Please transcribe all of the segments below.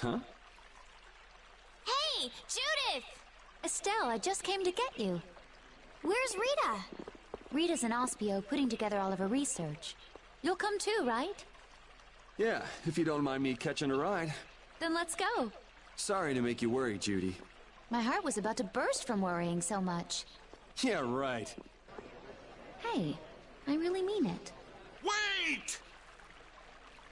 Huh? Hey, Judith! Estelle, I just came to get you. Where's Rita? Rita's in Ospio putting together all of her research. You'll come too, right? Yeah, if you don't mind me catching a ride. Then let's go. Sorry to make you worry, Judy. My heart was about to burst from worrying so much. Yeah, right. Hey, I really mean it. Wait!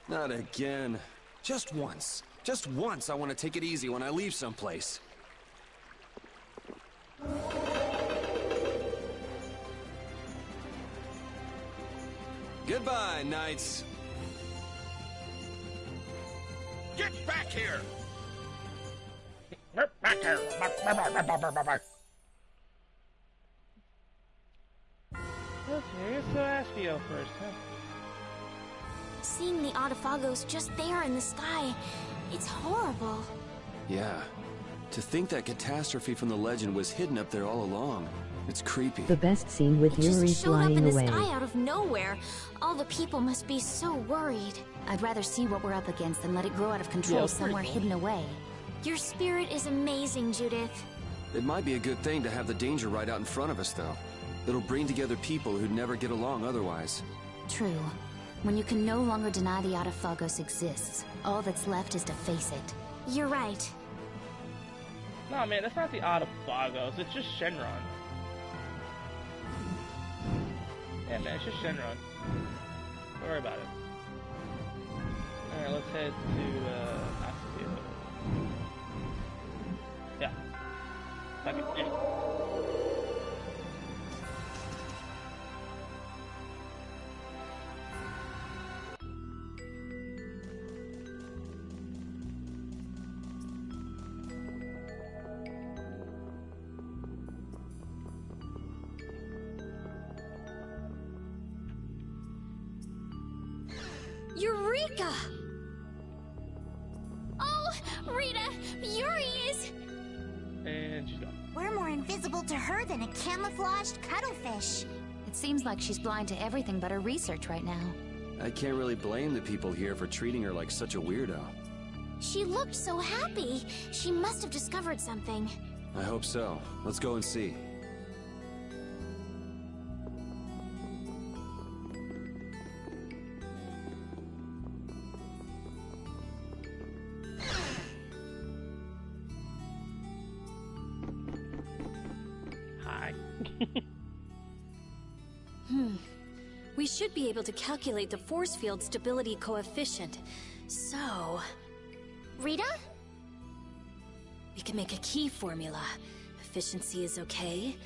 Not again. Just once. Just once I want to take it easy when I leave someplace. Goodbye, knights. Get back here! Get back here! Okay, so Aspio first, huh? Seeing the Autophagos just there in the sky, it's horrible. Yeah. To think that catastrophe from the legend was hidden up there all along. It's creepy. The best scene with It Yuri just showed up flying in the away. sky out of nowhere. All the people must be so worried. I'd rather see what we're up against than let it grow out of control it's pretty somewhere cool. hidden away. Your spirit is amazing, Judith. It might be a good thing to have the danger right out in front of us, though. It'll bring together people who'd never get along otherwise. True. When you can no longer deny the Autophagos exists, all that's left is to face it. You're right. No, man, that's not the Autophagos. It's just Shenron. Yeah, man, it's just Shenron. Don't worry about it. Alright, let's head to, Aspio. Yeah. Okay, yeah. Eureka! Oh, Rita, Yuri is... And she's gone. We're more invisible to her than a camouflaged cuttlefish. It seems like she's blind to everything but her research right now. I can't really blame the people here for treating her like such a weirdo. She looked so happy. She must have discovered something. I hope so. Let's go and see. Hi. We should be able to calculate the force field stability coefficient. So, Rita? we can make a key formula. Efficiency is okay.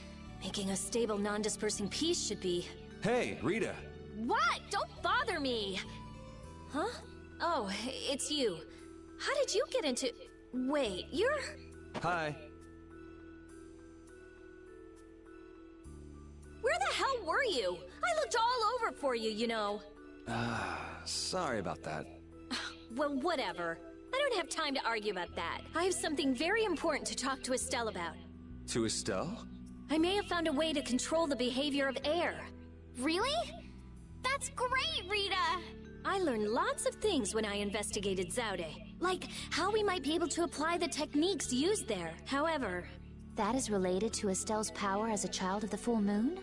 Making a stable, non-dispersing piece should be... Hey, Rita! What? Don't bother me! Huh? Oh, it's you. How did you get into... Wait, you're... Hi. Where the hell were you? I looked all over for you, you know. Sorry about that. Well, whatever. I don't have time to argue about that. I have something very important to talk to Estelle about. To Estelle? I may have found a way to control the behavior of air. Really? That's great, Rita! I learned lots of things when I investigated Zaude, like how we might be able to apply the techniques used there. However, That is related to Estelle's power as a child of the full moon?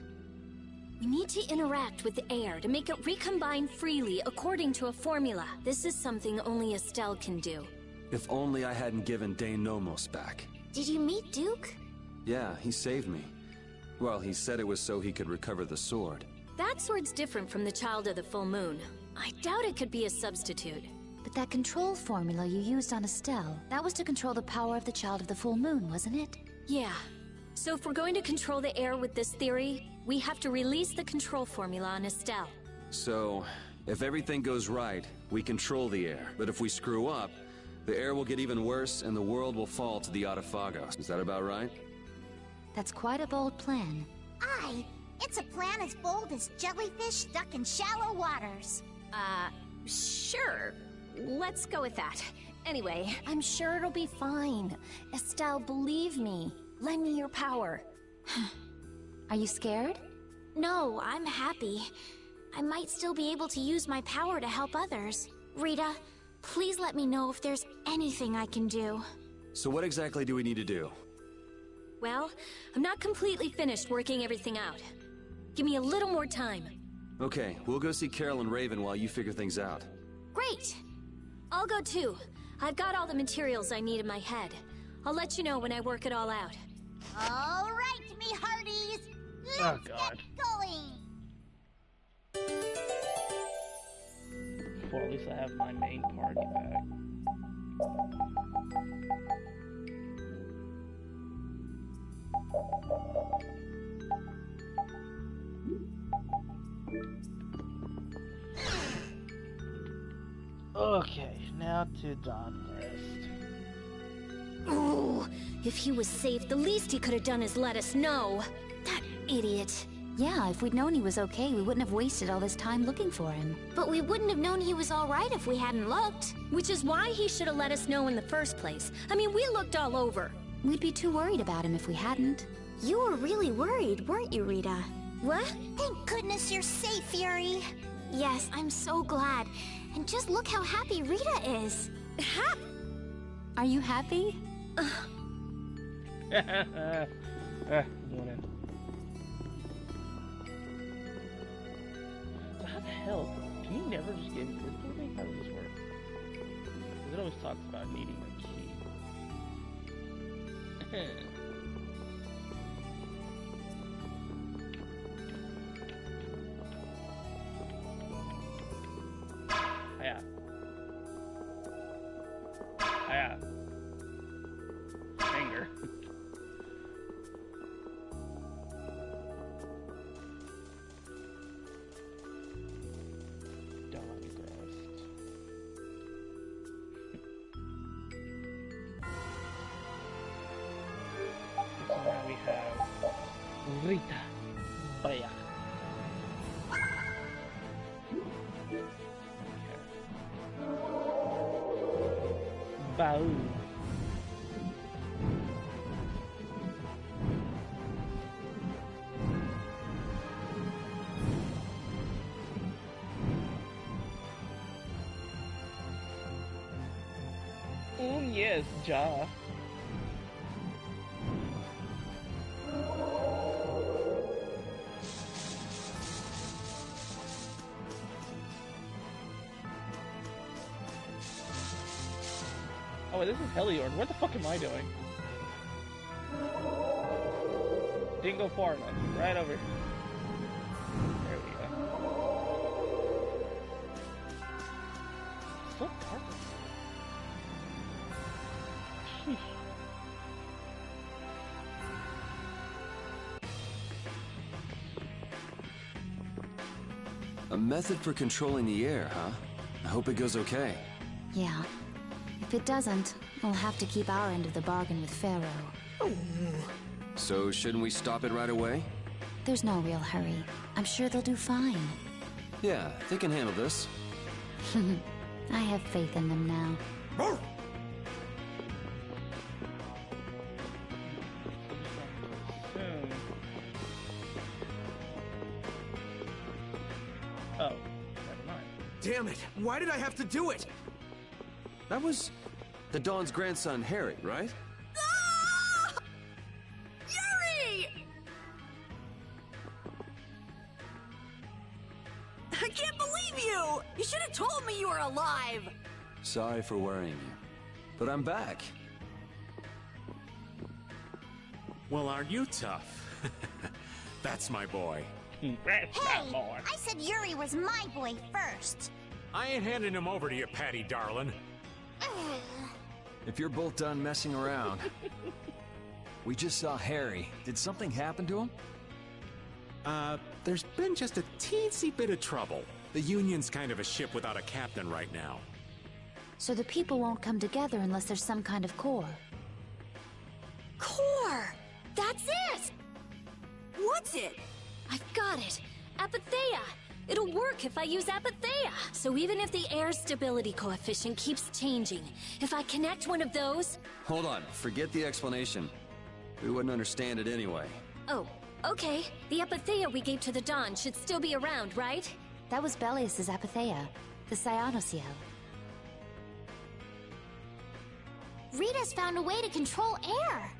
we need to interact with the air to make it recombine freely according to a formula. This is something only Estelle can do. If only I hadn't given Dane Nomos back. Did you meet Duke? Yeah, he saved me. Well, he said it was so he could recover the sword. That sword's different from the Child of the Full Moon. I doubt it could be a substitute. But that control formula you used on Estelle, that was to control the power of the Child of the Full Moon, wasn't it? Yeah. So if we're going to control the air with this theory, we have to release the control formula on Estelle. So, if everything goes right, we control the air. But if we screw up, the air will get even worse and the world will fall to the Autophagos. Is that about right? That's quite a bold plan. Aye, it's a plan as bold as jellyfish stuck in shallow waters. Sure. Let's go with that. Anyway, I'm sure it'll be fine. Estelle, believe me. Lend me your power. Are you scared? No, I'm happy. I might still be able to use my power to help others. Rita, Please let me know if there's anything I can do. So what exactly do we need to do? Well, I'm not completely finished working everything out. Give me a little more time. Okay, we'll go see Carol and Raven while you figure things out. Great! I'll go too. I've got all the materials I need in my head. I'll let you know when I work it all out. All right, me hearties. Let's get going. Well, at least I have my main party back. Okay, now to Dawn Rest. Ooh, if he was safe, the least he could have done is let us know. That idiot. Yeah, if we'd known he was okay, we wouldn't have wasted all this time looking for him. But we wouldn't have known he was all right if we hadn't looked. Which is why he should have let us know in the first place. I mean, we looked all over. We'd be too worried about him if we hadn't. You were really worried, weren't you, Rita? What? Thank goodness you're safe, Fury. Yes, I'm so glad. And just look how happy Rita is. Are you happy? Morning. So how the hell can you never just get this building? How does this work? Because it always talks about needing a key. Hiya. Hiya. Anger. Dawn Rest. So now we have Rita. Baya. Bao. Oh yes, Ja. Oh, wait, this is Heliord. What the fuck am I doing? Didn't go far enough. Right over here. There we go. So dark. Sheesh. A method for controlling the air, huh? I hope it goes okay. Yeah. If it doesn't, we'll have to keep our end of the bargain with Pharaoh. So shouldn't we stop it right away? There's no real hurry. I'm sure they'll do fine. Yeah, they can handle this. I have faith in them now. Soon. Oh, never mind. Damn it! Why did I have to do it? That was the Dawn's grandson, Harry, right? Yuri! I can't believe you! You should have told me you were alive! Sorry for worrying you. But I'm back. Well, aren't you tough? That's my boy. That's Hey, that boy. I said Yuri was my boy first. I ain't handing him over to you, Patty darling. If you're both done messing around. We just saw Harry. Did something happen to him? There's been just a teensy bit of trouble. The Union's kind of a ship without a captain right now. So the people won't come together unless there's some kind of core. Core! That's it! What's it? I've got it! Apatheia! It'll work if I use Apatheia! So even if the air stability coefficient keeps changing, if I connect one of those... Hold on, forget the explanation. We wouldn't understand it anyway. Oh, okay. The Apatheia we gave to the Dawn should still be around, right? That was Belius's Apatheia, the Cyanosael. Rita's found a way to control air.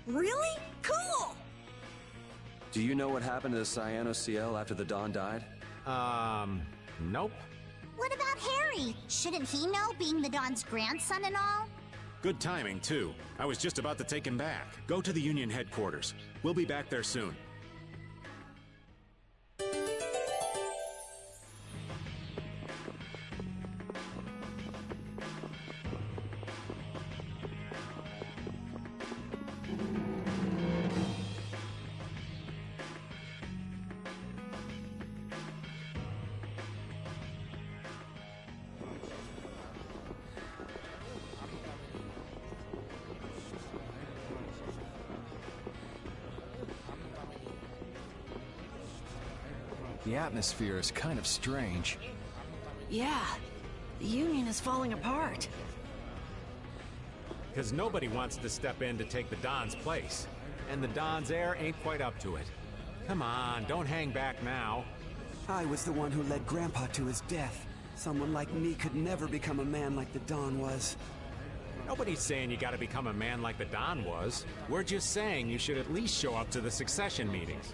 Really? Cool! Do you know what happened to the Cyano-CL after the Dawn died? Nope. What about Harry? Shouldn't he know, being the Dawn's grandson and all? Good timing, too. I was just about to take him back. Go to the Union headquarters. We'll be back there soon. The atmosphere is kind of strange. Yeah, the Union is falling apart. Because nobody wants to step in to take the Don's place. And the Don's heir ain't quite up to it. Come on, don't hang back now. I was the one who led Grandpa to his death. Someone like me could never become a man like the Don was. Nobody's saying you gotta become a man like the Don was. We're just saying you should at least show up to the succession meetings.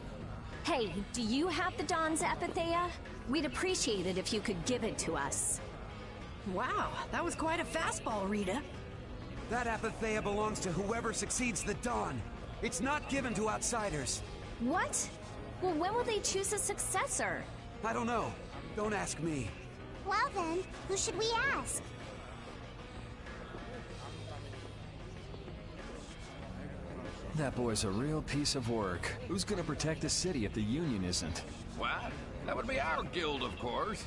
Hey, do you have the Dawn's Apatheia? We'd appreciate it if you could give it to us. Wow, that was quite a fastball, Rita. That Apatheia belongs to whoever succeeds the Don. It's not given to outsiders. What? Well, when will they choose a successor? I don't know. Don't ask me. Well then, who should we ask? That boy's a real piece of work. Who's gonna protect the city if the Union isn't? What? That would be our guild, of course.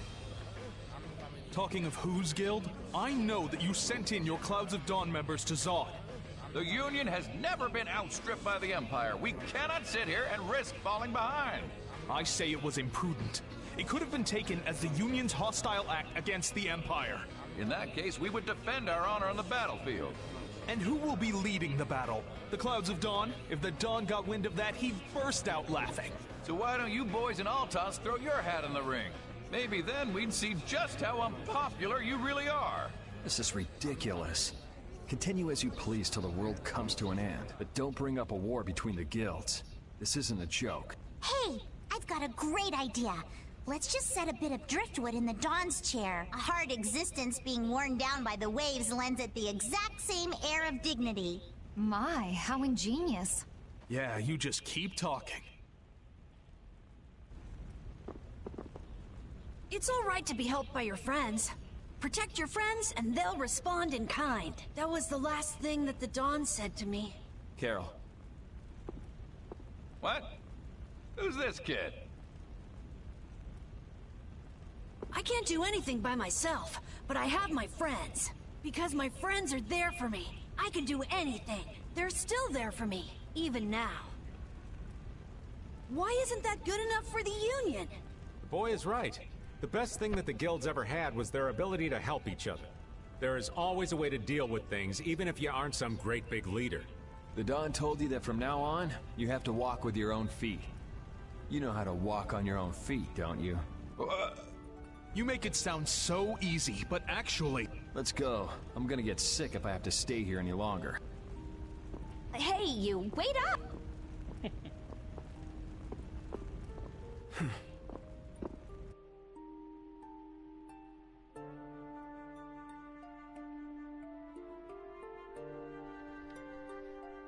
Talking of whose guild, I know that you sent in your Clouds of Dawn members to Zod. The Union has never been outstripped by the Empire. We cannot sit here and risk falling behind. I say it was imprudent. It could have been taken as the Union's hostile act against the Empire. In that case, we would defend our honor on the battlefield. And who will be leading the battle? The Clouds of Dawn? If the Dawn got wind of that, he'd burst out laughing. So why don't you boys in Altos throw your hat in the ring? Maybe then we'd see just how unpopular you really are. This is ridiculous. Continue as you please till the world comes to an end, but don't bring up a war between the guilds. This isn't a joke. Hey, I've got a great idea. Let's just set a bit of driftwood in the Dawn's chair. A hard existence being worn down by the waves lends it the exact same air of dignity. My, how ingenious. Yeah, you just keep talking. It's all right to be helped by your friends. Protect your friends, and they'll respond in kind. That was the last thing that the Dawn said to me. Carol. What? Who's this kid? I can't do anything by myself, but I have my friends. Because my friends are there for me. I can do anything. They're still there for me, even now. Why isn't that good enough for the Union? The boy is right. The best thing that the guilds ever had was their ability to help each other. There is always a way to deal with things, even if you aren't some great big leader. The Dawn told you that from now on, you have to walk with your own feet. You know how to walk on your own feet, don't you? You make it sound so easy, but actually... Let's go. I'm gonna get sick if I have to stay here any longer. Hey, you, wait up!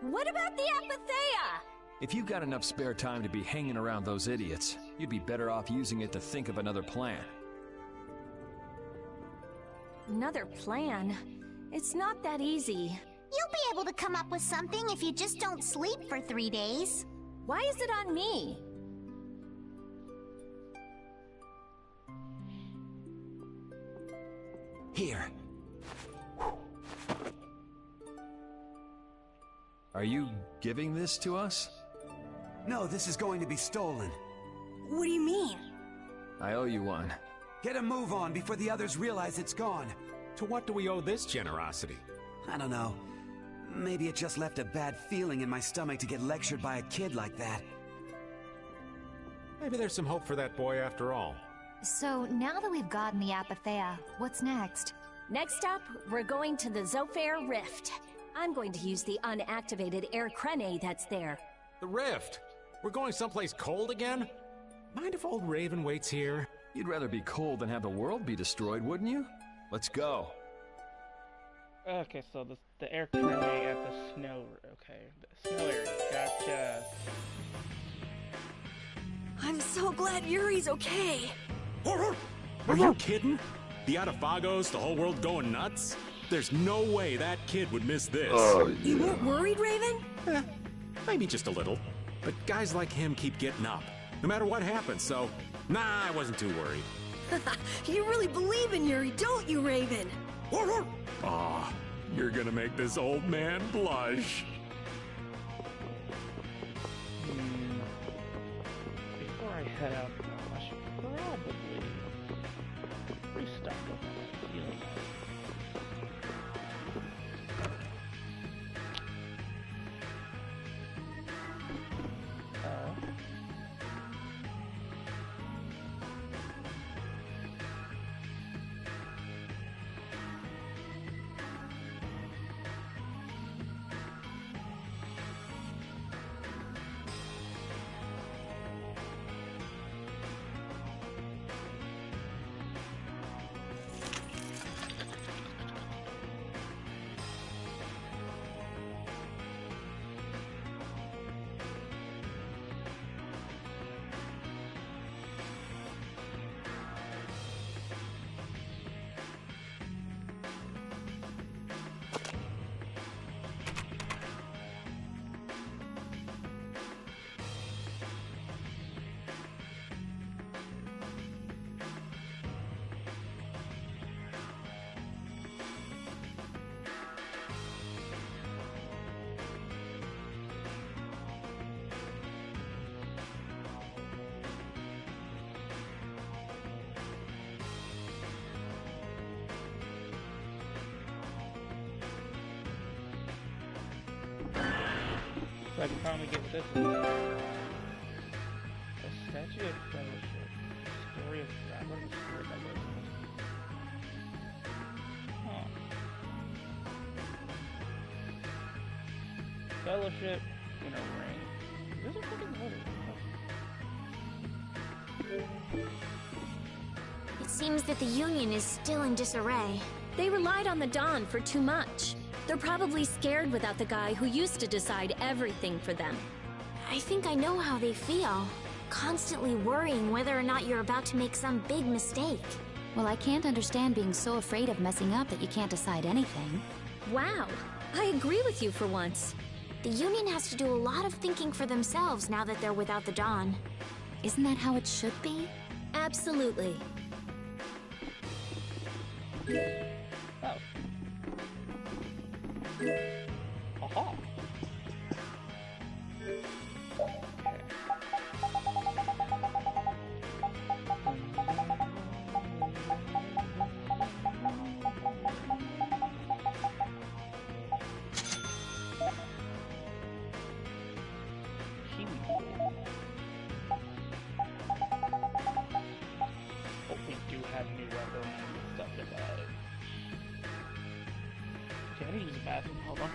What about the Apatheia? If you got enough spare time to be hanging around those idiots, you'd be better off using it to think of another plan. Another plan? It's not that easy. You'll be able to come up with something if you just don't sleep for 3 days. Why is it on me? Here. Are you giving this to us? No, this is going to be stolen. What do you mean? I owe you one. Get a move on before the others realize it's gone. To what do we owe this generosity? I don't know. Maybe it just left a bad feeling in my stomach to get lectured by a kid like that. Maybe there's some hope for that boy after all. So, now that we've gotten the Apatheia, what's next? Next up, we're going to the Zofair Rift. I'm going to use the unactivated air crane that's there. The rift! We're going someplace cold again? Mind if old Raven waits here? You'd rather be cold than have the world be destroyed, wouldn't you? Let's go. Okay, so the air crane at the snow... Okay, the snow area. Gotcha. I'm so glad Yuri's okay. Are you kidding? The Atafagos, the whole world going nuts? There's no way that kid would miss this. You weren't worried, Raven? Maybe just a little. But guys like him keep getting up, no matter what happens, so... Nah, I wasn't too worried. You really believe in Yuri, don't you, Raven? Aw, you're gonna make this old man blush. Before I head out, I should probably restart with my healing. So I can probably get this. A statue of fellowship. Story of God. What is the story that goes in this? Huh. Fellowship in a ring. This is fucking weird. It seems that the Union is still in disarray. They relied on the Dawn for too much. They're probably scared without the guy who used to decide everything for them. I think I know how they feel. Constantly worrying whether or not you're about to make some big mistake. Well, I can't understand being so afraid of messing up that you can't decide anything. Wow, I agree with you for once. The Union has to do a lot of thinking for themselves now that they're without the Dawn. Isn't that how it should be? Absolutely. Oh. Aha. Hope we do have new weapons and stuff to buy. Okay, I need to use the bathroom. Hold on.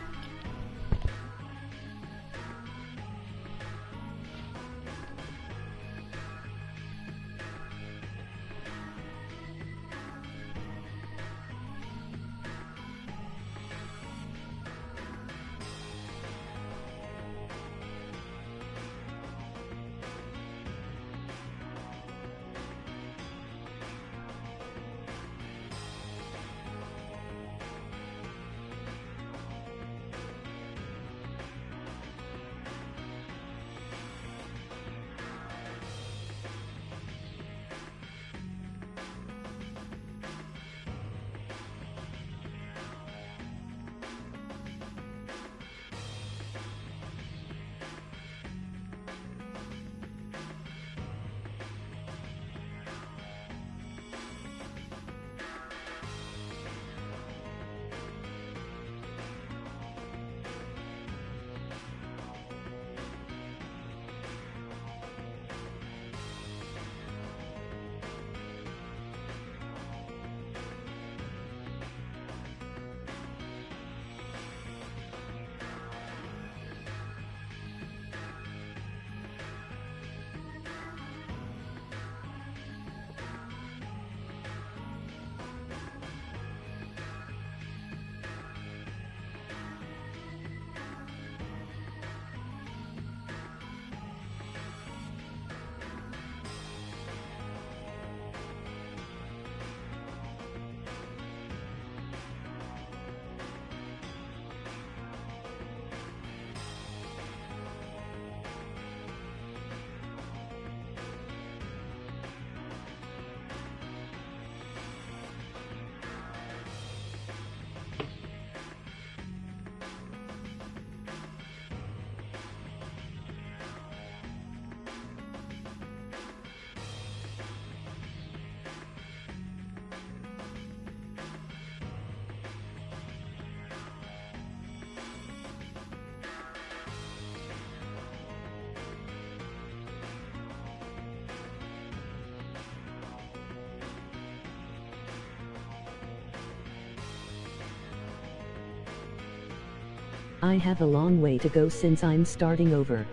I have a long way to go since I'm starting over.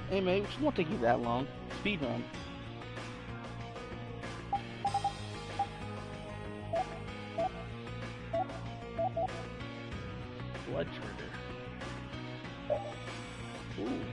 Hey mate, it won't take you that long. Speed run. Blood trigger. Ooh.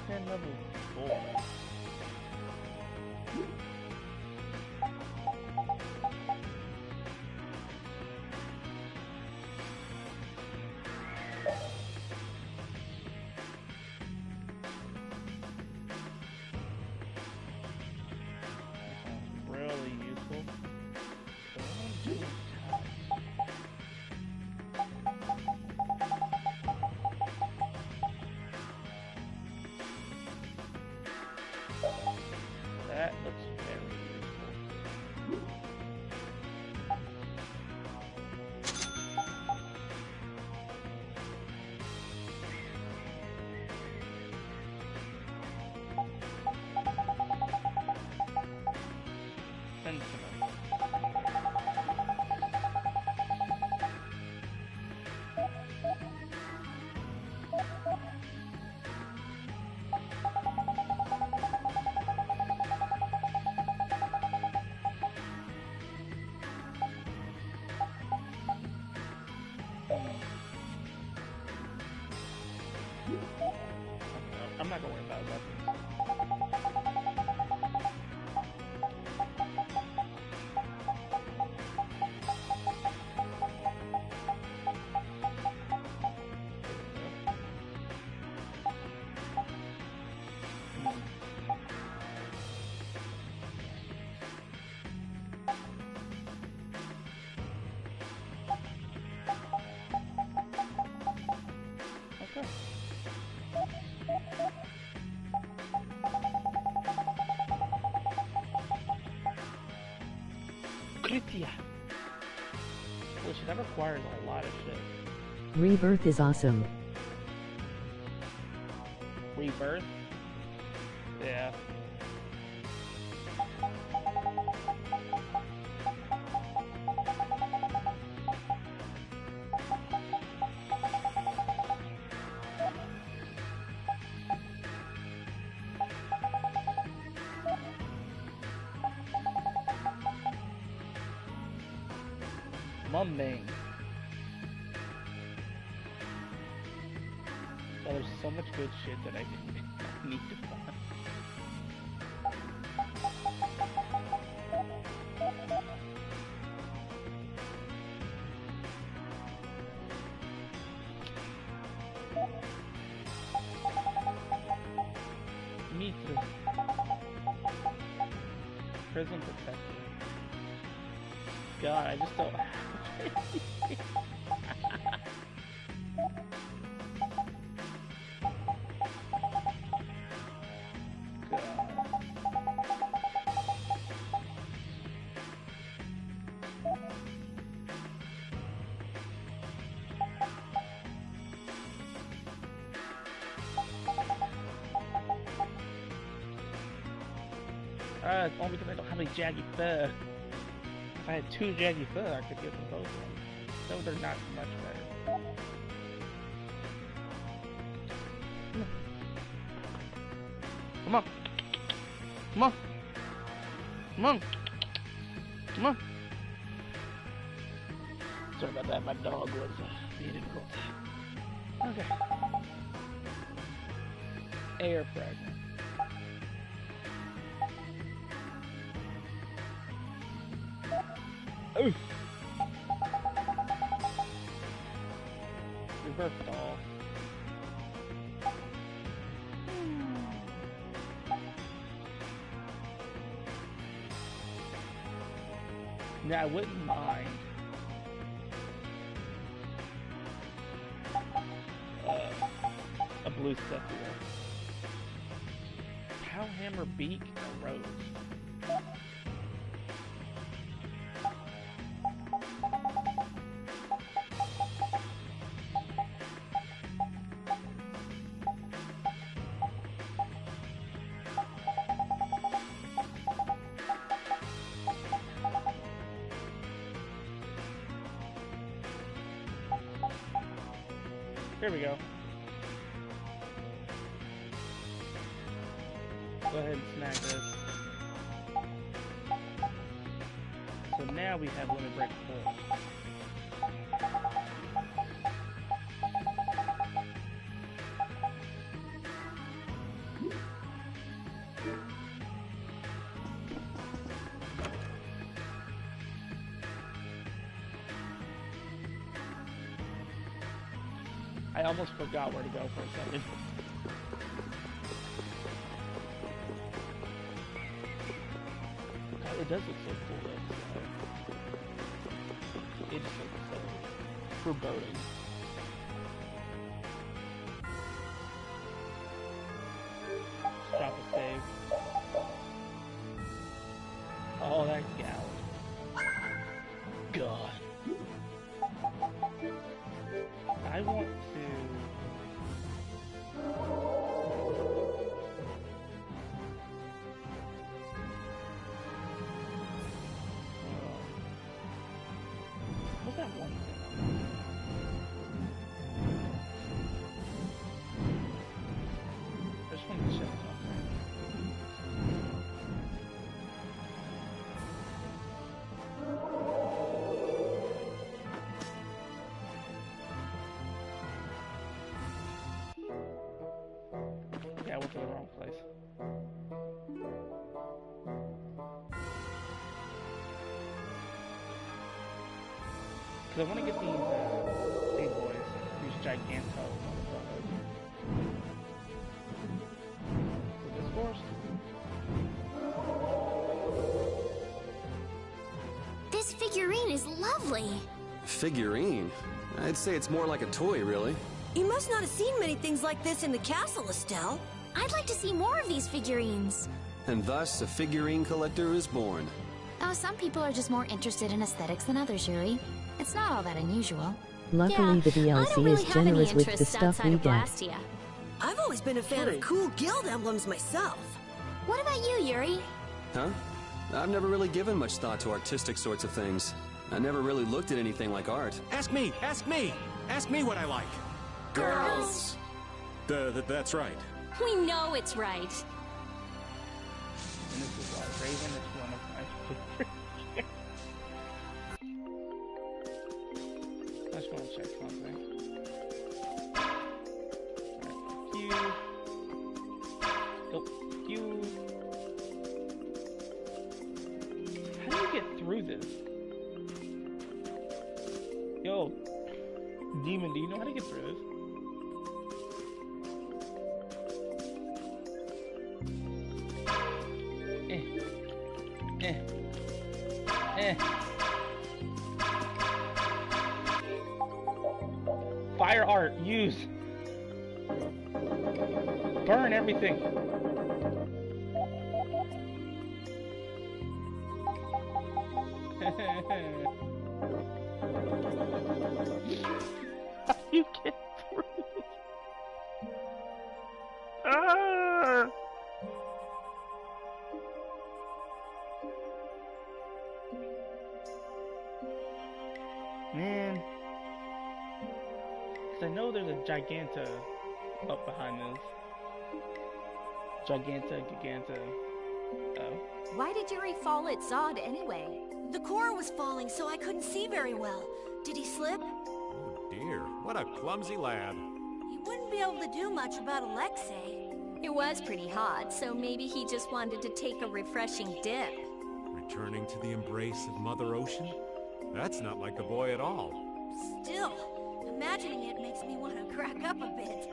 Level 4. Really useful. That looks very useful. I'm not gonna worry about weapons. Okay. Christia. Well, shit, that requires a lot of shit. Rebirth is awesome. Rebirth? Yeah. Mumbang. Oh, there's so much good shit that I need to find. Mitra. Prison protector. God, I just don't have it. Only because I don't have any jaggy fur. If I had 2 jaggy fur, I could give them both one. No, they're not much better. Come on. Come on. Come on. Come on. Sorry about that, my dog was being difficult. Okay. Air fragment. Oof. Reverse doll. Yeah, I wouldn't mind. A blue Sephiroth. Powhammer beak or rose. Here we go. Go ahead and snag this. So now we have Limit Break 4. I almost forgot where to go for a second. God, it does look so cool though. It just looks so foreboding. Just drop a save. Oh, that gouge. God. I want to... what's that one thing? I just wanted to check something. Yeah, I went to the wrong place. Because I want to get these big boys, these giganto motherfuckers. So this forest? This figurine is lovely. Figurine? I'd say it's more like a toy, really. You must not have seen many things like this in the castle, Estelle. I'd like to see more of these figurines. And thus, a figurine collector is born. Oh, some people are just more interested in aesthetics than others, Yuri. It's not all that unusual. Luckily, the DLC is generous with the stuff we get. I've always been a fan of cool guild emblems myself. What about you, Yuri? Huh? I've never really given much thought to artistic sorts of things. I never really looked at anything like art. Ask me! Ask me! Ask me what I like! Girls! That's right. We know it's right. And this is why Raven is one of my favorites. I just want to check something. Alright, you. How do you get through this? Yo, Demon, do you know how to get through this? Fire art, use. Burn everything. How do you get through this? Ah! Man. Because I know there's a Giganta up behind this. Giganta. Oh. Why did Yuri fall at Zod anyway? The core was falling, so I couldn't see very well. Did he slip? Oh dear, what a clumsy lad. He wouldn't be able to do much about Alexei. It was pretty hot, so maybe he just wanted to take a refreshing dip. Returning to the embrace of Mother Ocean? That's not like the boy at all. Still, imagining it makes me want to crack up a bit.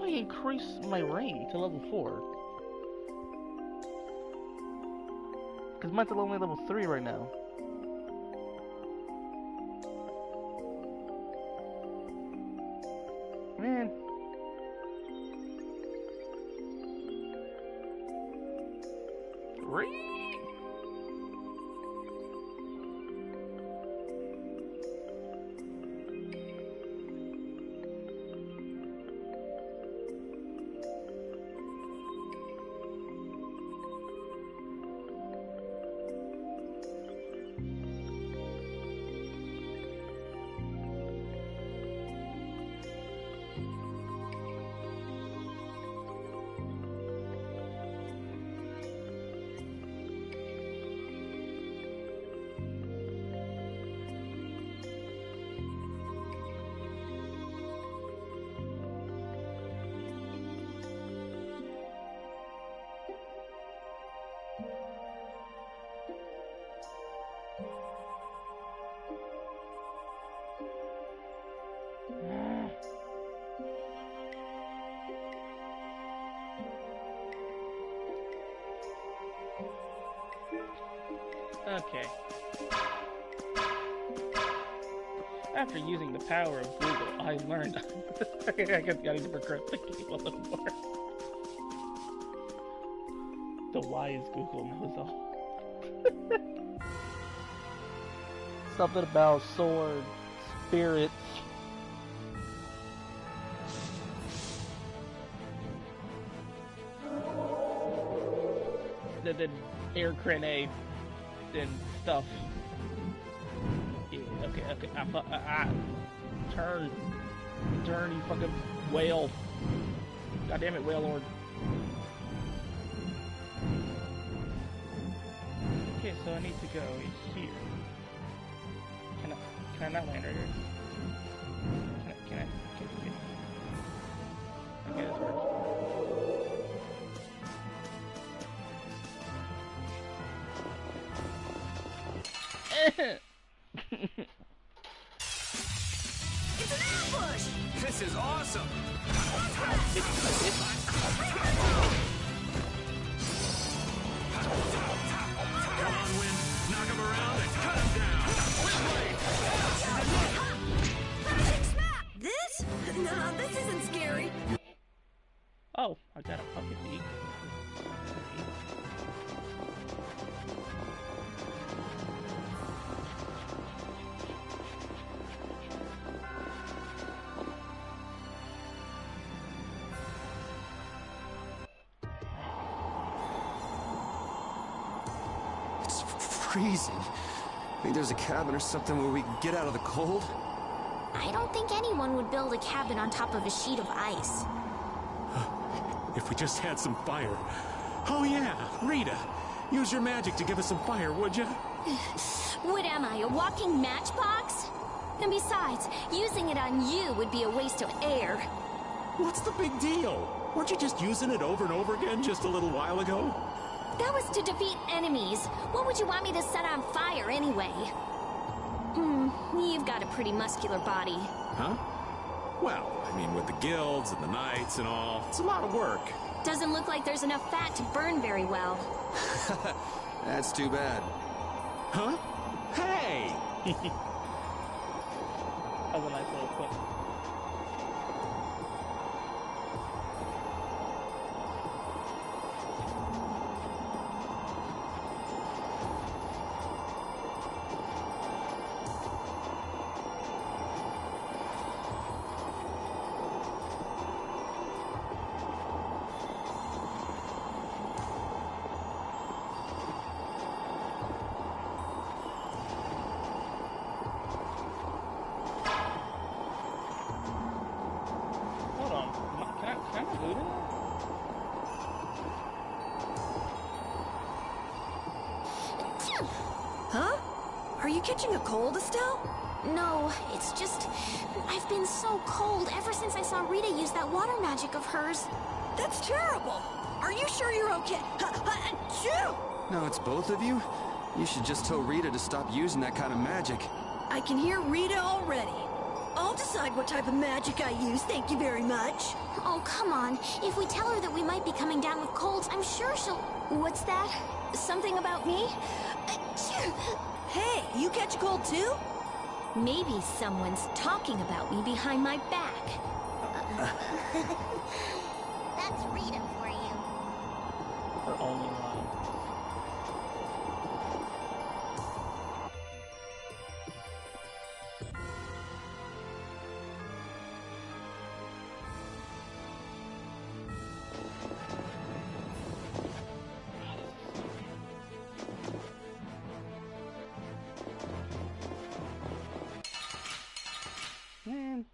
Increase my rank to level 4. Because mine's only level 3 right now. Man. Okay. After using the power of Google, I learned. I guess I need to progress the game a little more. The wise Google knows all. Something about swords, spirits. Then air grenade and stuff. Yeah, okay. Turn, you fucking whale. God damn it, whale lord. Okay, so I need to go here. Can I not land right here? Can I? Okay, this works. It's an ambush! This is awesome! Come on, Wind. Knock him around and cut him down. This? Nah, this isn't scary. Oh, I got a puppet beak. Freezing. Think there's a cabin or something where we can get out of the cold? I don't think anyone would build a cabin on top of a sheet of ice. If we just had some fire. Oh yeah, Rita. Use your magic to give us some fire, would you? What am I, a walking matchbox? And besides, using it on you would be a waste of air. What's the big deal? Weren't you just using it over and over again just a little while ago? That was to defeat enemies. What would you want me to set on fire anyway? You've got a pretty muscular body. Huh? Well, I mean, with the guilds and the knights and all, it's a lot of work. Doesn't look like there's enough fat to burn very well. That's too bad. Huh? Hey! That was a nice little clip. Huh? Are you catching a cold, Estelle? No, it's just... I've been so cold ever since I saw Rita use that water magic of hers. That's terrible! Are you sure you're okay? Achoo! No, it's both of you? You should just tell Rita to stop using that kind of magic. I can hear Rita already. I'll decide what type of magic I use, thank you very much. Oh, come on. If we tell her that we might be coming down with colds, I'm sure she'll... What's that? Something about me? Hey, you catch a cold too? Maybe someone's talking about me behind my back. That's Rita for you. Her only line. Man.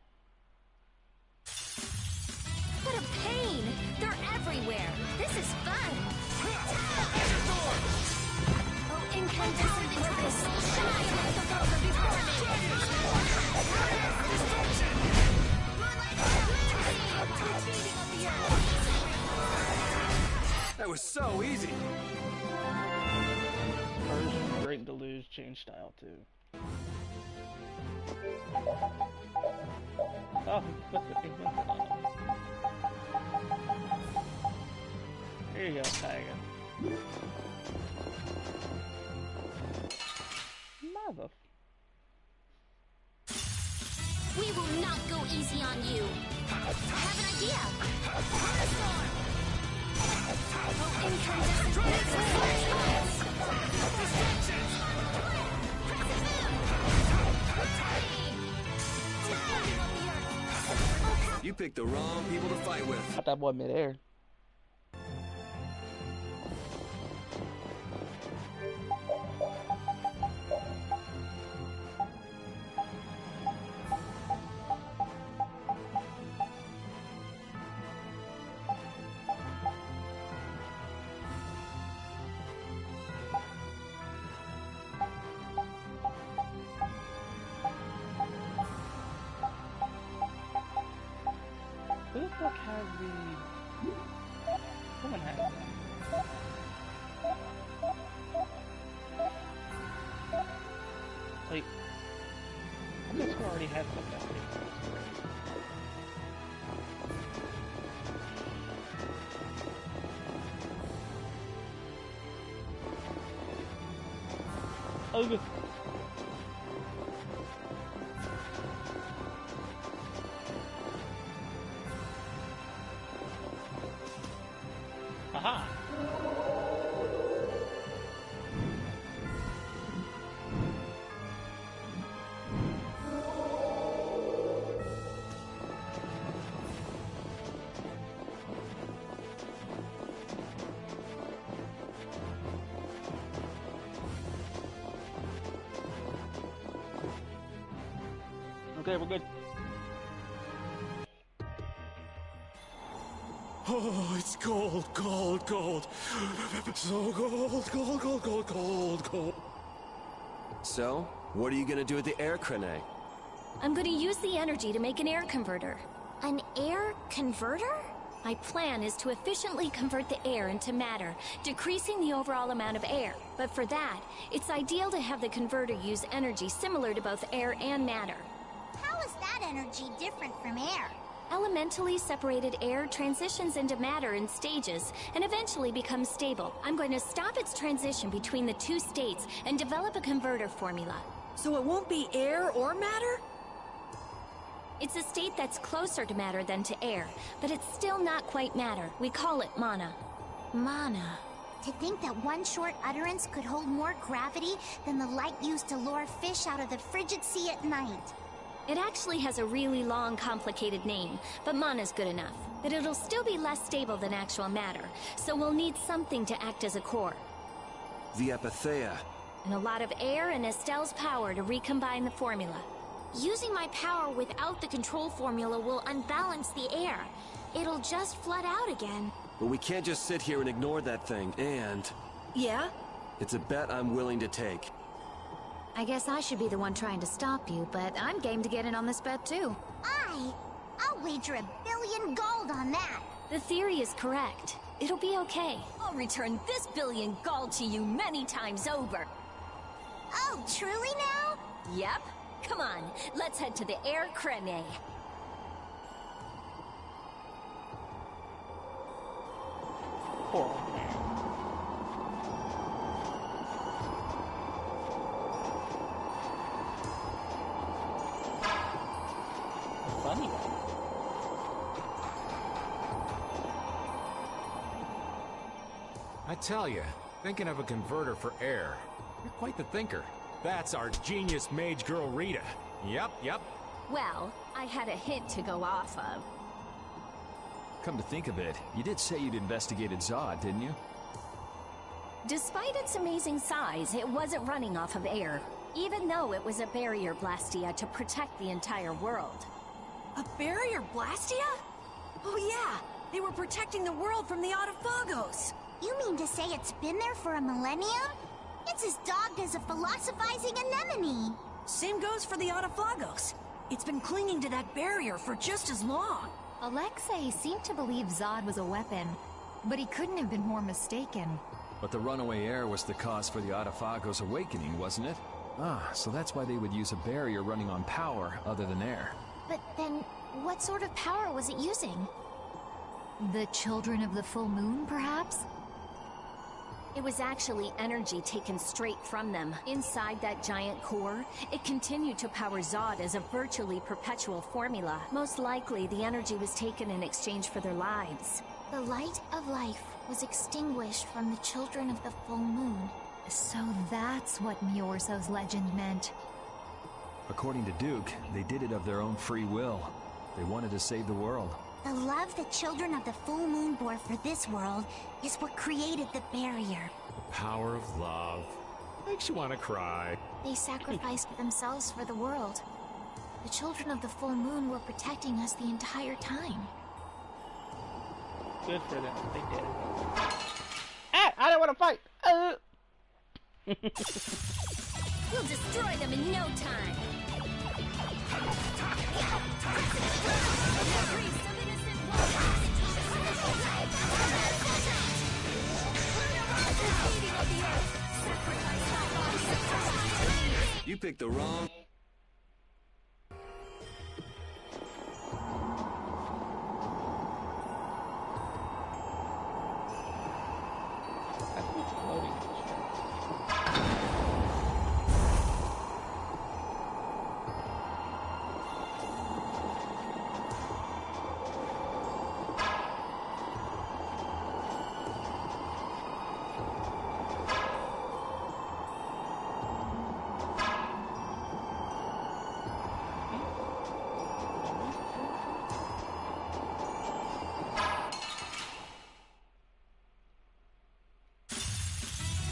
What a pain! They're everywhere! This is fun! Oh, incandescent purpose! Shine like the vulgar before me! That was so easy! Version Great Deluge changed style too. Oh, here you go, Tiger. Mother. easy on you. I have an idea. Oh, incandescent You picked the wrong people to fight with. Got that boy midair. Who the fuck has the... Someone has that. Wait. I guess who already has something. Oh, good. Aha! Okay, we're good. Oh, it's cold, cold, cold. So cold, cold, cold, cold, cold, cold. So, what are you gonna do with the air crane? I'm gonna use the energy to make an air converter. An air converter? My plan is to efficiently convert the air into matter, decreasing the overall amount of air. But for that, it's ideal to have the converter use energy similar to both air and matter. How is that energy different from air? Elementally separated air transitions into matter in stages and eventually becomes stable. I'm going to stop its transition between the two states and develop a converter formula. So it won't be air or matter? It's a state that's closer to matter than to air, but it's still not quite matter. We call it mana. Mana. To think that one short utterance could hold more gravity than the light used to lure fish out of the frigid sea at night. It actually has a really long, complicated name, but mana's good enough. But it'll still be less stable than actual matter, so we'll need something to act as a core. The Epithea. And a lot of air and Estelle's power to recombine the formula. Using my power without the control formula will unbalance the air. It'll just flood out again. But we can't just sit here and ignore that thing, and... Yeah? It's a bet I'm willing to take. I guess I should be the one trying to stop you, but I'm game to get in on this bet too. I'll wager $1 billion gold on that. The theory is correct. It'll be okay. I'll return this $1 billion gold to you many times over. Oh, truly now? Yep. Come on, let's head to the air crane. Poor. Funny. I tell you, thinking of a converter for air. You're quite the thinker. That's our genius mage girl Rita. Yep. Well, I had a hint to go off of. Come to think of it, you did say you'd investigated Zod, didn't you? Despite its amazing size, it wasn't running off of air, even though it was a barrier blastia to protect the entire world. A barrier blastia? Oh yeah, they were protecting the world from the Autophagos. You mean to say it's been there for a millennium? It's as dogged as a philosophizing anemone. Same goes for the Autophagos. It's been clinging to that barrier for just as long. Alexei seemed to believe Zod was a weapon, but he couldn't have been more mistaken. But the runaway air was the cause for the Autophagos' awakening, wasn't it? So that's why they would use a barrier running on power other than air. But then, what sort of power was it using? The children of the full moon, perhaps? It was actually energy taken straight from them. Inside that giant core, it continued to power Zod as a virtually perpetual formula. Most likely, the energy was taken in exchange for their lives. The light of life was extinguished from the children of the full moon. So that's what Myorso's legend meant. According to Duke, they did it of their own free will. They wanted to save the world. The love the children of the full moon bore for this world is what created the barrier. The power of love. Makes you want to cry. They sacrificed themselves for the world. The children of the full moon were protecting us the entire time. Good for them. They did it. Ah! I don't want to fight! We'll destroy them in no time! You picked the wrong...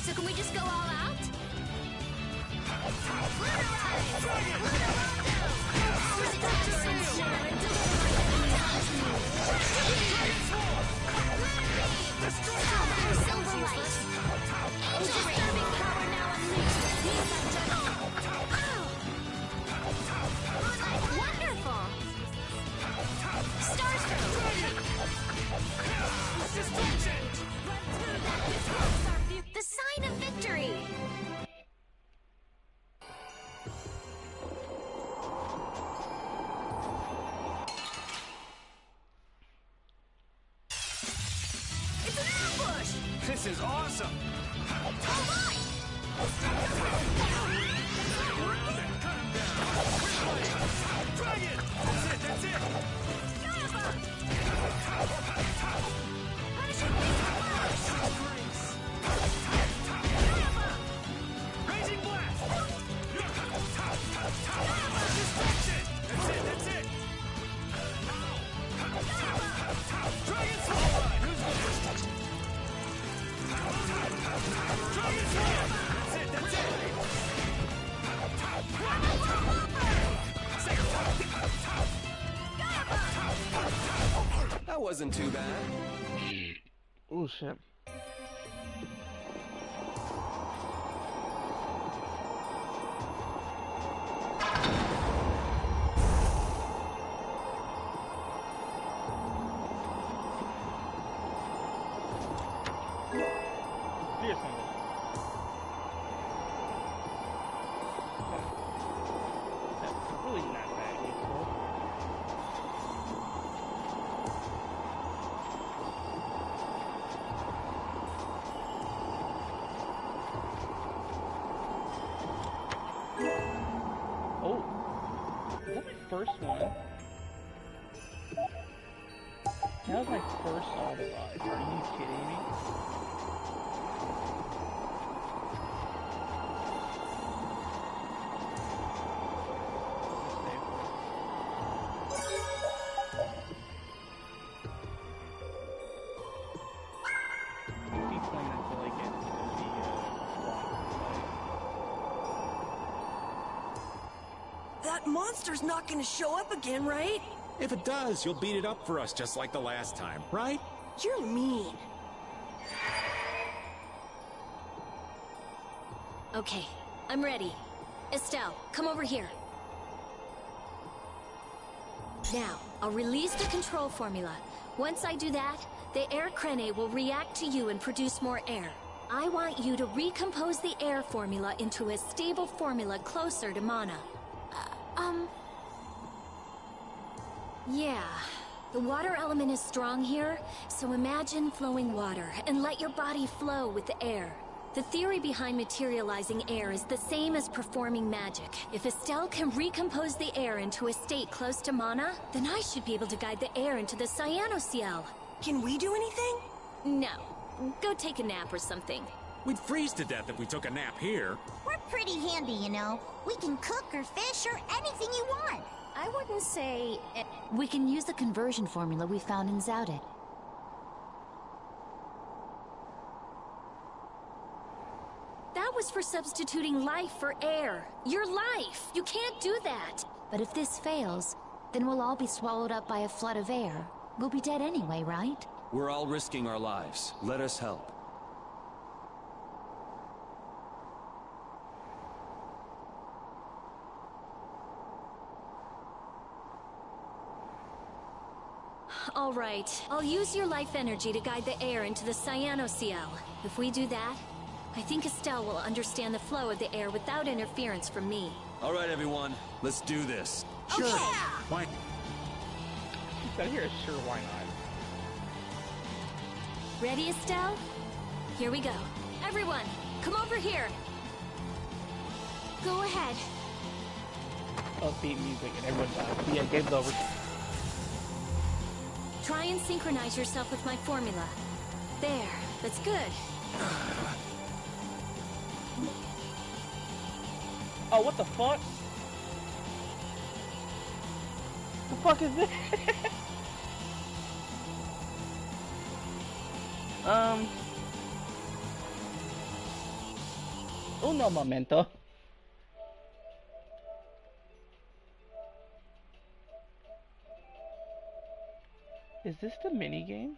So can we just go all out? Silver light. Disturbing power now unleashed. Wonderful. Starstroke. The sign of victory! It's an ambush! This is awesome! Oh my! Dragon! That's it! Raging blast! Destruction! That's it! Dragon Sword! Who's next? Dragon Sword! That's it! That wasn't too bad. Oh shit. Do something. That's really not that useful. Oh, is that my first one? That was my first Autobot. Are you kidding me? Keep playing until I get to the That monster's not gonna show up again, right? If it does, you'll beat it up for us just like the last time, right? You're mean. Okay, I'm ready. Estelle, come over here. Now, I'll release the control formula. Once I do that, the air crene will react to you and produce more air. I want you to recompose the air formula into a stable formula closer to mana. Yeah, The water element is strong here, so imagine flowing water and let your body flow with the air. The theory behind materializing air is the same as performing magic. If Estelle can recompose the air into a state close to mana, then I should be able to guide the air into the Cyanoceal. Can we do anything? No. Go take a nap or something. We'd freeze to death if we took a nap here. We're pretty handy, you know. We can cook or fish or anything you want. I wouldn't say... We can use the conversion formula we found in Zaudet. That was for substituting life for air. Your life! You can't do that! But if this fails, then we'll all be swallowed up by a flood of air. We'll be dead anyway, right? We're all risking our lives. Let us help. All right. I'll use your life energy to guide the air into the Cyanoceal. If we do that, I think Estelle will understand the flow of the air without interference from me. All right, everyone. Let's do this. Sure. Okay. Why? Out here, sure, why not? Ready, Estelle? Here we go. Everyone, come over here. Go ahead. Upbeat music and everyone dies. Yeah, game's over. Try and synchronize yourself with my formula. There, that's good. Oh, what the fuck? The fuck is this? Uno momento. Is this the mini game?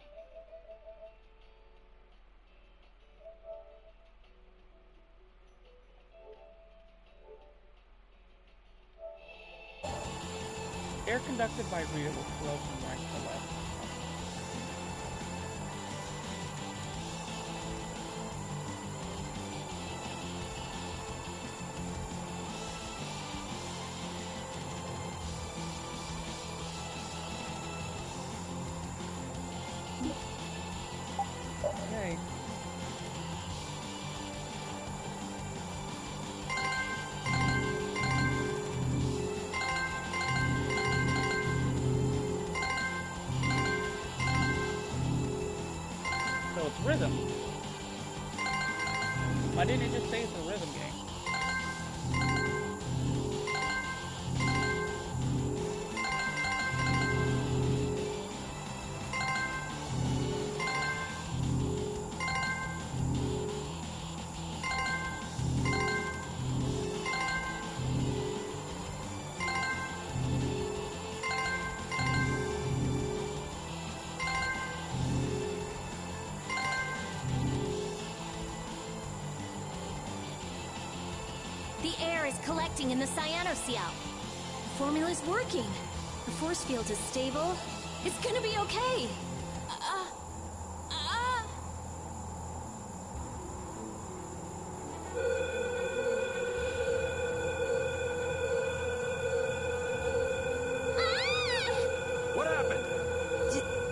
Air conducted by Rita will flow from right to left. Okay. So it's rhythm. Why didn't it just say it's a rhythm game? The air is collecting in the Cyanoceal. The formula's working. The force field is stable. It's gonna be okay. What happened?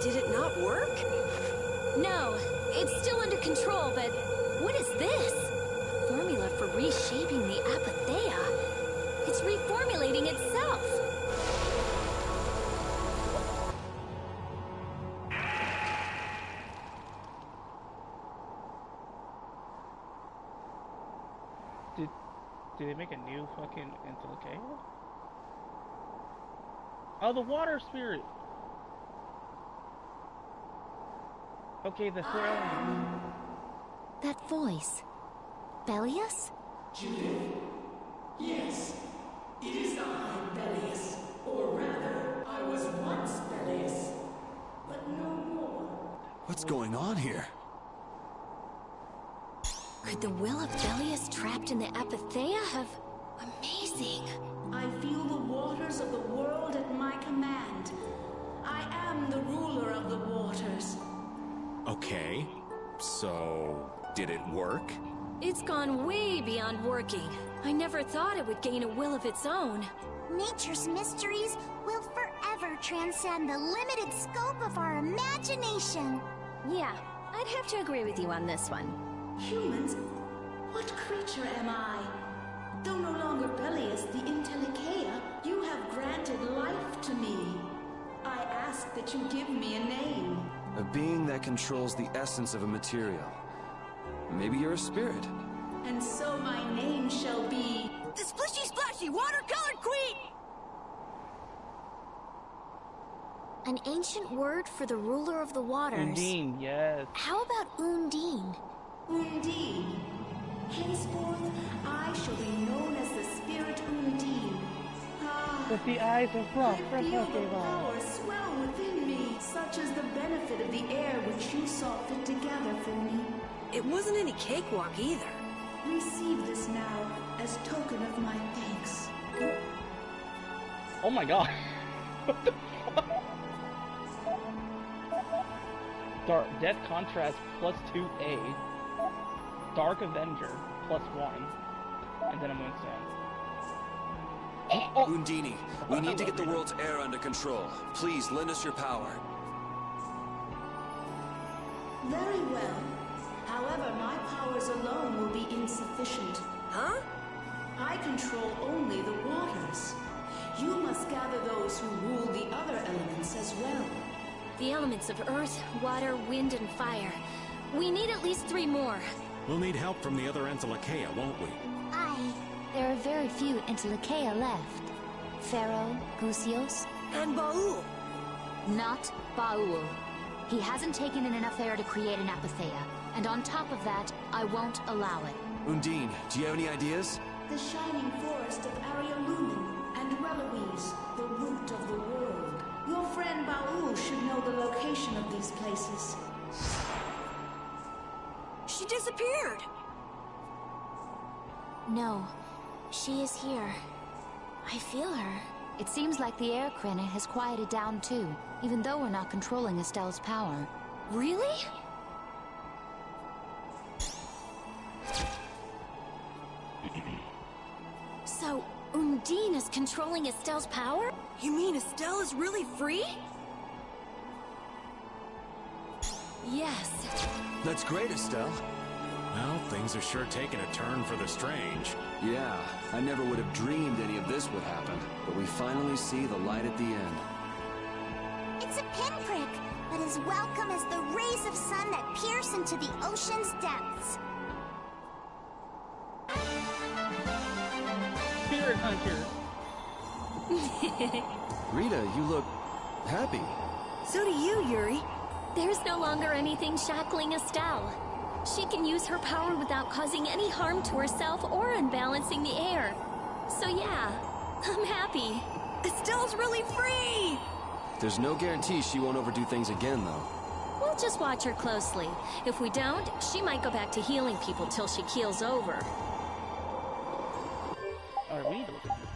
Did it not work? No, it's still under control, but what is this? A formula for reshaping the Apatheia. It's reformulating itself. Did they make a new fucking Intellicator? Oh, the water spirit. Okay, the four elements. That voice. Bellius? Judith? Yes. It is I, Bellius. Or rather, I was once Bellius. But no more. What's going on here? Could the will of Bellius trapped in the Apatheia have... Amazing. I feel the waters of the world at my command. I am the ruler of the waters. Okay. So, did it work? It's gone way beyond working. I never thought it would gain a will of its own. Nature's mysteries will forever transcend the limited scope of our imagination. Yeah, I'd have to agree with you on this one. Humans? What creature am I? Though no longer Peleus the Intellicaea, you have granted life to me. I ask that you give me a name. A being that controls the essence of a material. Maybe you're a spirit. And so my name shall be... The Splishy Splashy Watercolored Queen! An ancient word for the ruler of the waters. Undine, yes. How about Undine? Undine. Henceforth, I shall be known as the spirit Undine. With the eyes of frost, I feel the power swell within me, such as the benefit of the air which you saw fit to gather for me. It wasn't any cakewalk either. Receive this now as token of my thanks. Oh my god. What the fuck? Death Contrast plus 2A. Dark Avenger plus 1. And then a Moonstone. Undine, we need to get the world's air under control. Please, lend us your power. Very well. However, my powers alone will be insufficient. Huh? I control only the waters. You must gather those who rule the other elements as well. The elements of earth, water, wind, and fire. We need at least 3 more. We'll need help from the other Entelikeia, won't we? There are very few Entelikeia left. Pharaoh, Gusios, and Baul. Not Baul. He hasn't taken in enough air to create an apatheia. And on top of that, I won't allow it. Undine, do you have any ideas? The shining forest of Arialumin and Reloise, the root of the world. Your friend Baul should know the location of these places. She disappeared. No, she is here. I feel her. It seems like the air Krene has quieted down too, even though we're not controlling Estelle's power. Really? So, Undine is controlling Estelle's power? You mean Estelle is really free? Yes. That's great, Estelle. Well, things are sure taking a turn for the strange. Yeah, I never would have dreamed any of this would happen, but we finally see the light at the end. It's a pinprick, but as welcome as the rays of sun that pierce into the ocean's depths. Spirit Hunter. Rita, you look happy. So do you, Yuri. There's no longer anything shackling Estelle. She can use her power without causing any harm to herself or unbalancing the air. So yeah, I'm happy. Estelle's really free! There's no guarantee she won't overdo things again, though. We'll just watch her closely. If we don't, she might go back to healing people till she keels over. Alright, we need to look at this.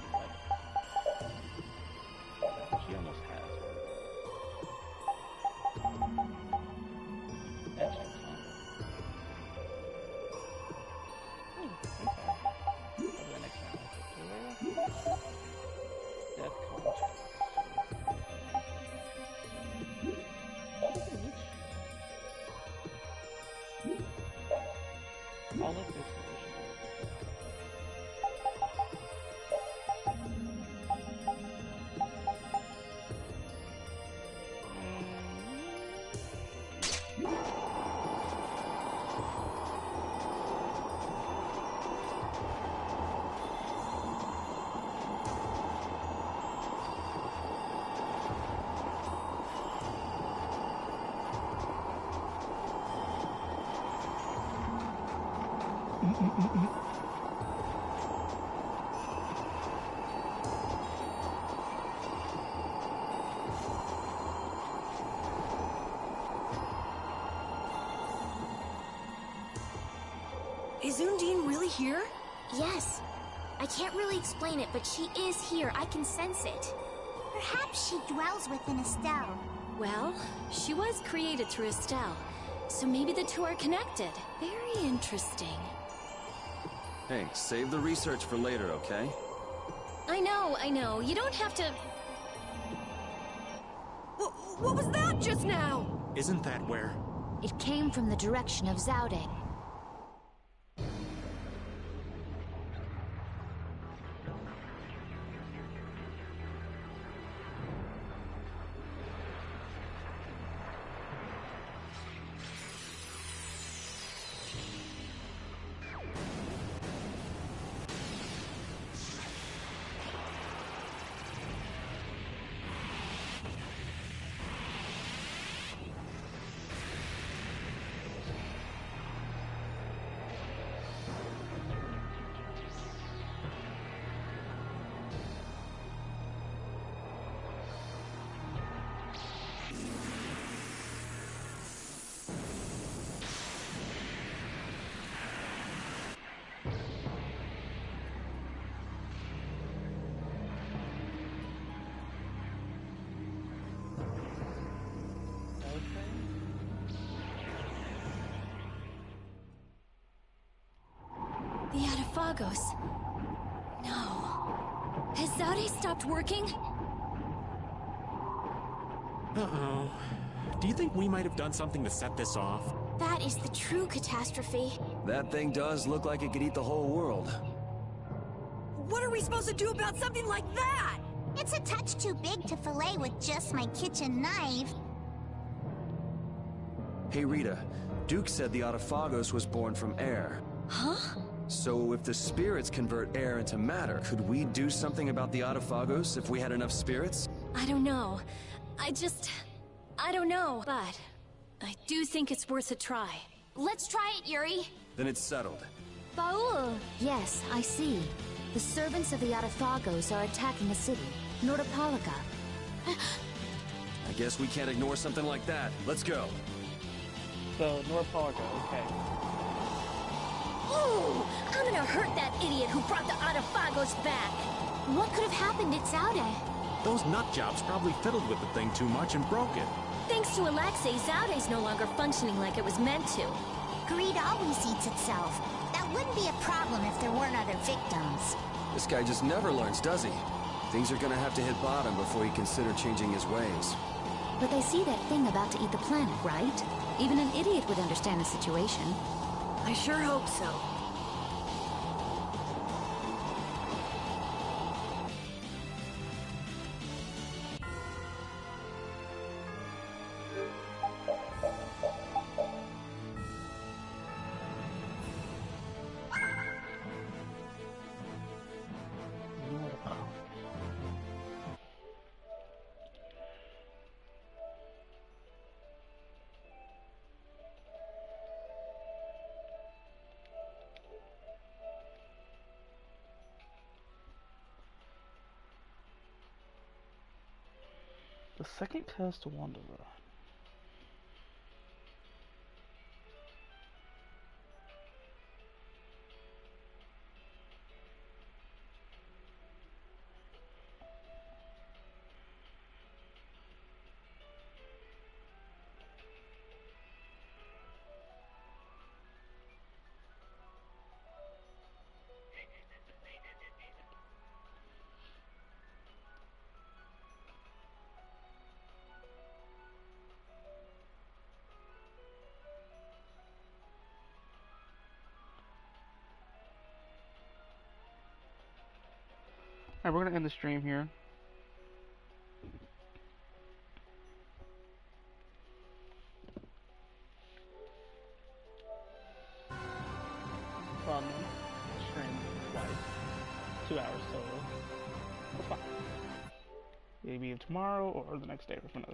She almost has. That's just fun. Okay. Over the next round. Death contrast. I'll let this Is Undine really here? Yes. I can't really explain it, but she is here. I can sense it. Perhaps she dwells within Estelle. Well, she was created through Estelle, so maybe the two are connected. Very interesting. Hey, save the research for later, okay? I know. You don't have to... What was that just now? Isn't that where? It came from the direction of Zauding. The Atafagos. No. Has Zaude stopped working? Uh-oh. Do you think we might have done something to set this off? That is the true catastrophe. That thing does look like it could eat the whole world. What are we supposed to do about something like that? It's a touch too big to fillet with just my kitchen knife. Hey Rita, Duke said the Atafagos was born from air. Huh? So if the spirits convert air into matter, could we do something about the Atafagos if we had enough spirits? I don't know. I don't know, but I do think it's worth a try. Let's try it, Yuri. Then it's settled. Baul! Yes, I see. The servants of the Atafagos are attacking a city, Nordopolica. I guess we can't ignore something like that. Let's go. So, Nordopolica, okay. Ooh! I'm gonna hurt that idiot who brought the Atafagos back! What could have happened at Zaude? Those nutjobs probably fiddled with the thing too much and broke it. Thanks to Alexei, Zaude's no longer functioning like it was meant to. Greed always eats itself. That wouldn't be a problem if there weren't other victims. This guy just never learns, does he? Things are gonna have to hit bottom before he consider changing his ways. But they see that thing about to eat the planet, right? Even an idiot would understand the situation. I sure hope so. The second test Wanderer. Alright, we're gonna end the stream here. Fun stream twice. 2 hours total. That's fine. Maybe tomorrow or the next day for another